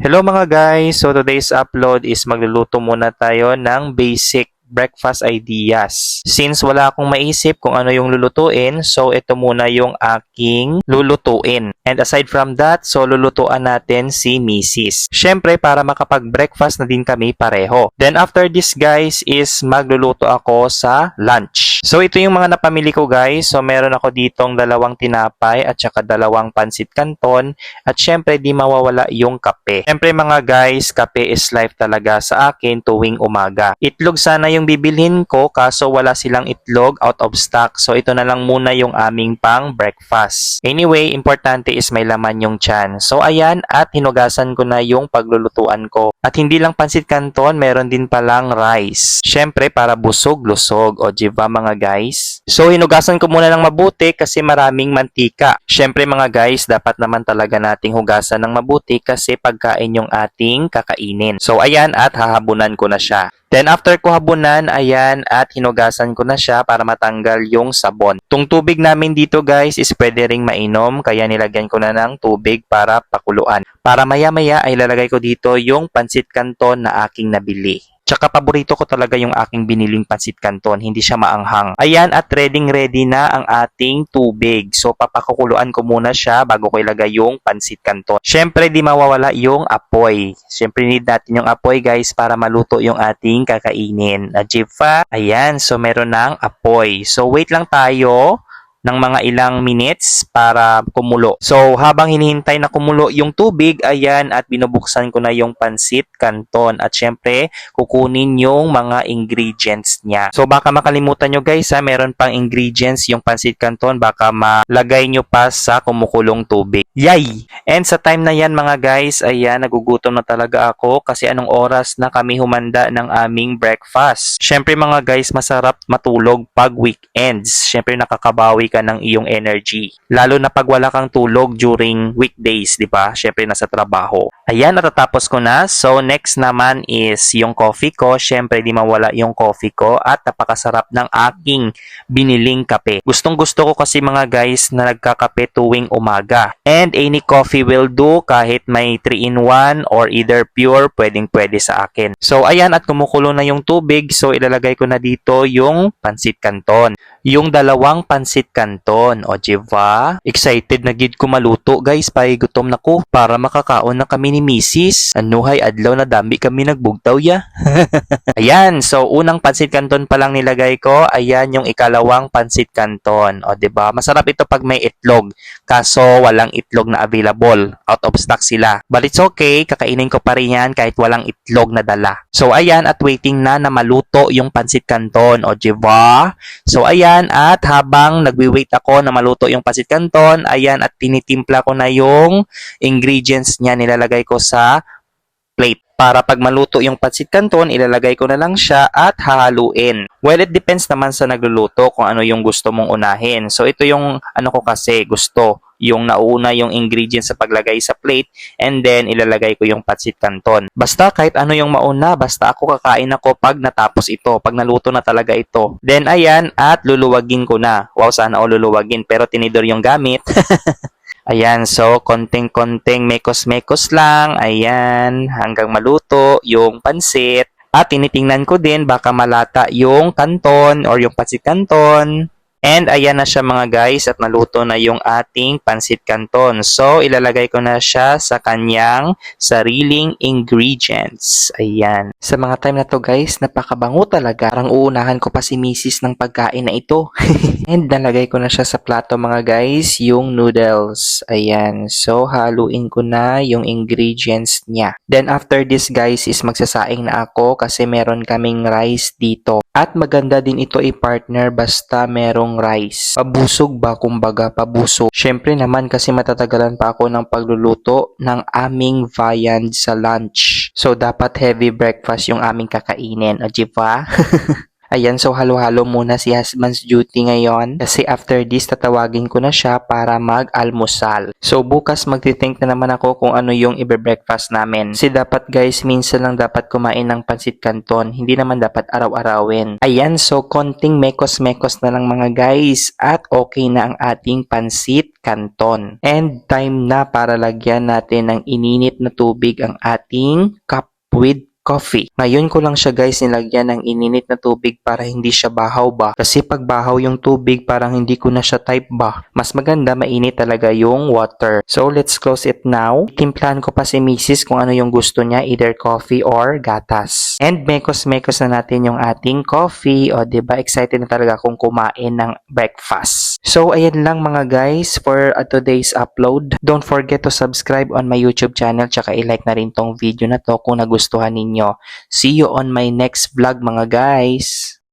Hello mga guys! So today's upload is magluluto muna tayo ng basic breakfast ideas. Since wala akong maisip kung ano yung lulutuin, so ito muna yung aking lulutuin. And aside from that, so lulutuan natin si Mrs. Syempre para makapag-breakfast na din kami pareho. Then after this guys is magluluto ako sa lunch. So ito yung mga napamili ko guys. So meron ako ditong dalawang tinapay at saka dalawang pansit canton. At syempre di mawawala yung kape. Syempre mga guys, kape is life talaga sa akin tuwing umaga. Itlog sana yung bibilhin ko kaso wala silang itlog, out of stock. So ito na lang muna yung aming pang breakfast. Anyway, importante is may laman yung tiyan. So ayan, at hinugasan ko na yung paglulutuan ko. At hindi lang pansit canton, meron din palang rice. Syempre para busog-lusog. O diba mga guys? So hinugasan ko muna ng mabuti kasi maraming mantika. Syempre mga guys, dapat naman talaga nating hugasan ng mabuti kasi pagkain yung ating kakainin. So ayan, at hahabunan ko na siya. Then after ko habunan, ayan, at hinugasan ko na siya para matanggal yung sabon. Tung tubig namin dito guys is pwede ring mainom, kaya nilagyan ko na ng tubig para pakuluan. Para maya-maya ay lalagay ko dito yung pansit canton na aking nabili. Tsaka paborito ko talaga yung aking biniling pansit canton, hindi siya maanghang. Ayan, at ready na ang ating tubig. So papakukuluan ko muna siya bago ko ilagay yung pansit canton. Syempre di mawawala yung apoy. Syempre need natin yung apoy guys para maluto yung ating kakainin. Ajifa, ayan, so meron ng apoy. So wait lang tayo ng mga ilang minutes para kumulo. So, habang hinihintay na kumulo yung tubig, ayan, at binubuksan ko na yung pansit canton. At syempre, kukunin yung mga ingredients niya. So, baka makalimutan nyo guys, ha, meron pang ingredients yung pansit canton. Baka malagay nyo pa sa kumukulong tubig. Yay! And sa time na yan mga guys, ayan, nagugutom na talaga ako kasi anong oras na kami humanda ng aming breakfast. Syempre mga guys, masarap matulog pag weekends. Syempre nakakabawi ka ng iyong energy. Lalo na pag wala kang tulog during weekdays, di ba? Syempre nasa trabaho. Ayan, natatapos ko na. So, next naman is yung coffee ko. Syempre, di mawala yung coffee ko at napakasarap ng aking biniling kape. Gustong-gusto ko kasi mga guys na nagkakape tuwing umaga. And any coffee will do kahit may 3-in-1 or either pure, pwedeng-pwede sa akin. So, ayan, at kumukulo na yung tubig. So, ilalagay ko na dito yung pansit canton. Yung dalawang pansit canton. O, diba? Excited na gid ko maluto, guys. Gutom na ko para makakaon na kami ni Mrs. Anuhay adlaw na dami kami nagbugtaw ya. Ayan. So, unang pansit canton pa lang nilagay ko. Ayan yung ikalawang pansit canton. O, diba? Masarap ito pag may itlog. Kaso, walang itlog na available. Out of stock sila. But it's okay. Kakainin ko pa rin yan kahit walang itlog na dala. So, ayan. At waiting na maluto yung pansit canton. O, diba? So, ayan. At habang nagwi-wait ako na maluto yung pansit canton, ayan, at tinitimpla ko na yung ingredients niya, nilalagay ko sa plate. Para pag maluto yung pansit canton, ilalagay ko na lang siya at hahaluin. Well, it depends naman sa nagluluto kung ano yung gusto mong unahin. So, ito yung ano ko kasi gusto. Yung nauna yung ingredients sa paglagay sa plate and then ilalagay ko yung pansit canton. Basta kahit ano yung mauna, basta ako kakain ako pag natapos ito, pag naluto na talaga ito. Then ayan, at luluwagin ko na. Wow, sana ako luluwagin pero tinidor yung gamit. Ayan, so konting-konting mekos-mekos lang. Ayan, hanggang maluto yung pansit. At tinitingnan ko din baka malata yung canton or yung pansit canton. And ayan na siya mga guys at naluto na yung ating pansit canton. So, ilalagay ko na siya sa kanyang sariling ingredients. Ayan. Sa mga time na to guys, napakabango talaga. Parang uunahan ko pa si Mrs. ng pagkain na ito. And nalagay ko na siya sa plato mga guys, yung noodles. Ayan. So, haluin ko na yung ingredients niya. Then after this guys is magsasaing na ako kasi meron kaming rice dito. At maganda din ito i-partner basta merong rice. Pabusog ba kumbaga, pabusog. Syempre naman kasi matatagalan pa ako ng pagluluto ng aming viand sa lunch. So dapat heavy breakfast yung aming kakainin. O diba? Ayan, so halo-halo muna si husband's duty ngayon. Kasi after this, tatawagin ko na siya para mag-almusal. So bukas magti-think na naman ako kung ano yung ibe-breakfast namin. Kasi dapat guys, minsan lang dapat kumain ng pansit canton. Hindi naman dapat araw-arawin. Ayan, so konting mekos-mekos na lang mga guys. At okay na ang ating pansit canton. And time na para lagyan natin ng ininit na tubig ang ating cup with coffee. Ngayon ko lang siya guys nilagyan ng ininit na tubig para hindi siya bahaw ba. Kasi pag bahaw yung tubig parang hindi ko na siya type ba. Mas maganda mainit talaga yung water. So let's close it now. Timplahan ko pa si Mrs. kung ano yung gusto niya, either coffee or gatas. And mekos-mekos na natin yung ating coffee. O diba excited na talaga akong kumain ng breakfast. So ayan lang mga guys for today's upload. Don't forget to subscribe on my YouTube channel tsaka i-like na rin tong video na to kung nagustuhan ninyo. See you on my next vlog mga guys!